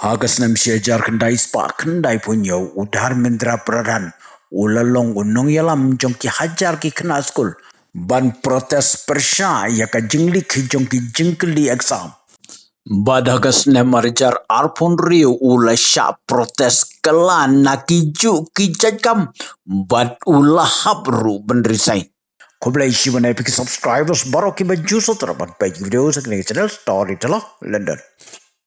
Hagas nam syajar kendai spa kendai punya udhar Mendra Pradhan ulalong unong yalam jongki hajar ki kena skul ban protes persya ya ka jinglik jongki jingkeli exam bad hagas nam marjar arpon riu ula sya protes kelan nakiju ki jajkam bad ula habru benrisai Kublai Shivan epic subscribers baru ki baju sotrapan page video sakni channel Storyteller London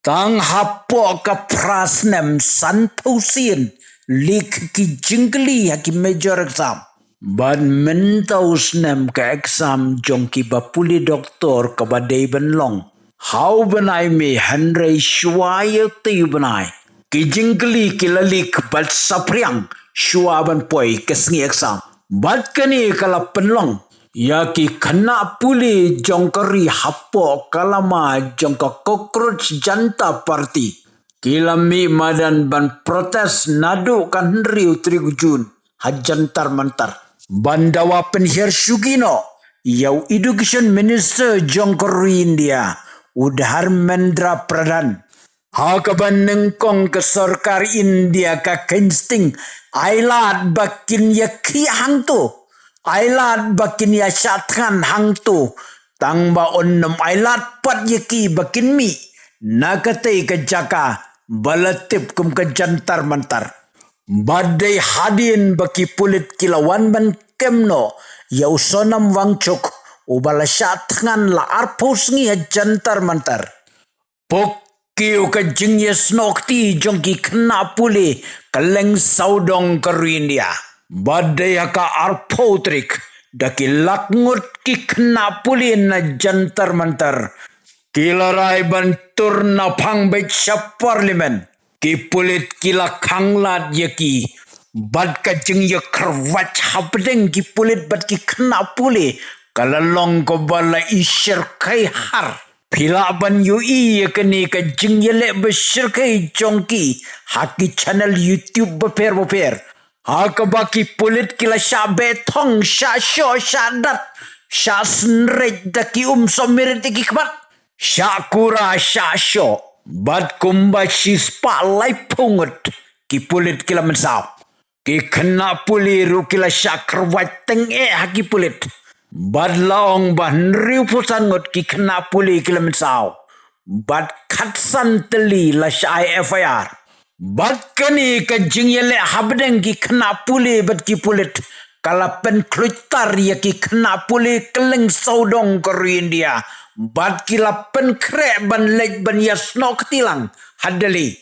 Tang hapo ka prasnem san pausin lik ki jingli haki major exam. Ban mentaus nem ka exam jong ki bapuli doktor ka badai benlong. How benai me Henry Shwaya ti benai. Ki jingli ki lalik bat sapriang shwa ban poi kesngi exam. Bat kani kala penlong. Ya ki kena puli jongkari hapo kalama jongka cockroach janta party. Kilami madan ban protes nadu kan riu trigujun hajantar mantar. Bandawa penhir Sugino, yau education minister jongkari India, udhar Mendra Pradhan. Hakaban nengkong ke sarkar India ka kensting ailat bakin yaki hangtu. Ailat bakin ya syatkan hang tu. Tang ba onnom ailat pat yaki bakin mi. Nakatay ke jaka. Balatip kum ke jantar mantar. Badai hadin baki pulit kilawan ban kemno. Ya usonam wangcuk. Ubala syatkan la arpus ngi jantar mantar. Pokiu ke jingye snokti jongki kena puli. Keleng saudong ke India. Badai haka arpotrik daki lakngut ki kena pulin na jantar mantar. Kilarai bantur na pangbait sa parlimen. Ki pulit kila kanglat yaki. Bad ka jeng ya kerwat hapdeng ki pulit bad ki kena puli. Kalalong ko bala isyar kay har. Pila ban yui ya kani ka jeng ya le besyar kay jongki. Haki channel YouTube beper. Hakabaki pulit kila sya betong, sya syo, sya dat, sya senret daki somirit daki kbat, sya kura, sya syo, bad kumba sispa lai pungut, ki pulit kila mensaw, ki kena puliru kila sya kerwat tenge haki pulit, bad laong bah nriu pusangut ki kena puli kila mensaw, bad katsan teli la sya FIR. Bat kani ka jingyele habdeng ki kena puli bat ki pulit. Kala pen klutar ya ki kena puli keleng saudong ke India. Bat ki la pen krek ban lej ban yasno ketilang. Hadali.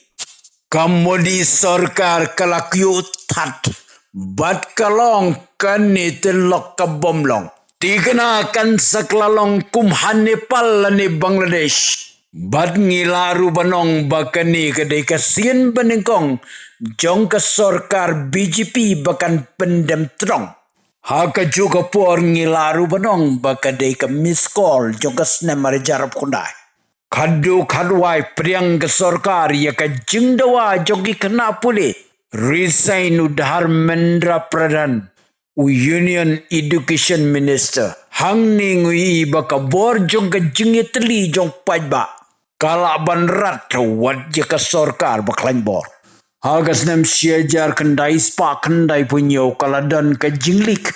Kamodi sarkar kala kyutat. Bat kalong kani telok ka bomlong. Dikenakan saklalong kumhan Nepal ni Bangladesh. Bad ngilaru banong bakani kedai kasian benengkong jong ke sarkar BJP bakan pendem trong. Haka juga por ngilaru banong bakadai ke miss call jong ke snemar jarap kundai. Kadu kadwai priang ke sarkar ya ke jingdawa jong ki kena puli. Resign udhar Mendra Pradhan. Union Education Minister. Hang ni ngui baka bor jong ke jingiteli jong pajba. Kala ban rat wat je ke sarkar baklan bor. Hagas nam syajar kendai spa kendai punyo kala dan ke jinglik.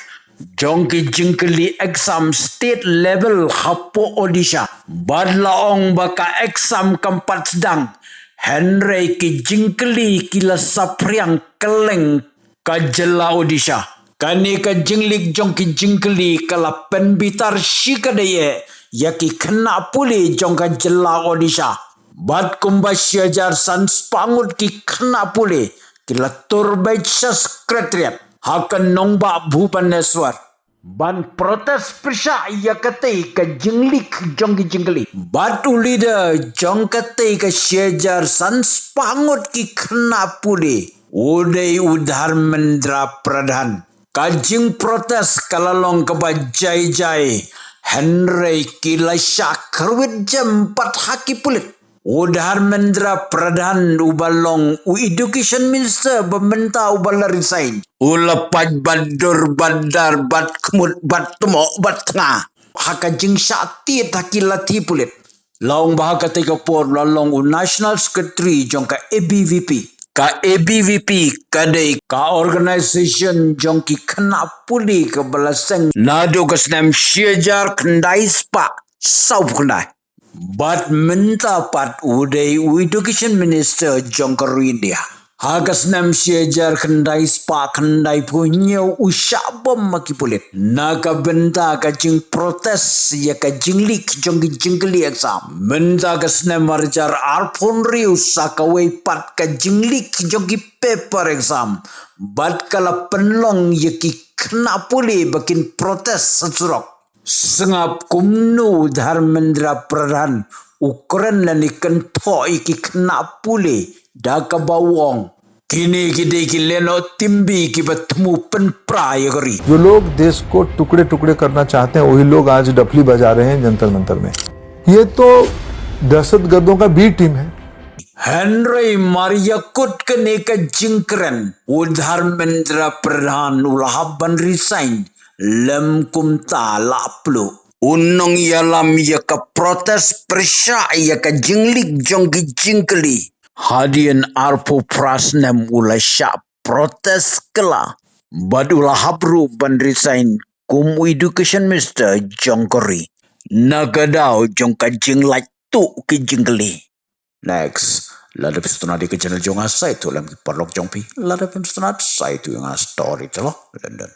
Jong ki jingkeli exam state level hapo Odisha. Badlaong baka exam keempat sedang. Henry ki jingkeli kila sapriang keleng kajela Odisha. Kani ka jinglik jong ki jingkeli kala penbitar shikadaye. Yaki kena puli jongka jela Odisha. Bad kumba syajar sans pangut ki kena puli. Kila turbait sa sekretariat. Hakan nongba Bhubaneswar. Ban protes persya yakatay ka jinglik jongki jingli. Bad leader jongkatay ka syajar sans pangut ki kena puli. Uday udhar Mendra Pradhan. Kajing protes kalalong kabajay-jay. Henry kila syakrwit jam 4 haki pulit. Udhar Mendra Pradhan ubalong education minister bementa ubala resign. Ulepaj badur badar bad kemut bad temok bad tengah. Haka jing syati haki lati pulit. Laung bahaka tiga por lalong National Secretary jong ka ABVP. Ka ABVP kadai ka organisation jong ki kena puli ke balasang nado kasnam syajar kendai spa sau kendai. But minta pat udai education minister jong ka India. Hagas nam syajar kendai spa kendai punya usyak bom makipulit. Naga benda ka jing protes ya ka jinglik jong jingli exam. Benda kas nam marjar arpon riu sakawai pat ka jinglik jong paper exam. Bad kala penlong ya ki kena puli bakin protes sesurok. Sengap kumnu Dharmendra Pradhan ukuran lani kentoi ki kena puli daka bawang kini kide ki leno timbi ki बतमु pen प्राय करी. जो लोग देश को टुकड़े टुकड़े करना चाहते हैं वही लोग आज डफली बजा रहे हैं जंतर मंतर में. ये तो दहशतगर्दों का बी टीम है. Henry Maria Kut kene ka jingkren Dharmendra Pradhan ulahaban resign lem kumta laplu. Unong yalam ya ka protes persya ya ka jinglik jongki jingkli. Hadian arpo prasnem ula syak protes kela. Bad ula habru ban resign kum education minister jongkori. Nagadao jongka jinglak tu ki jingkli. Next, lada pistonadi ke channel jonga sai tu lam ki parlok jongpi. Lada pistonat sai tu yang story tu London.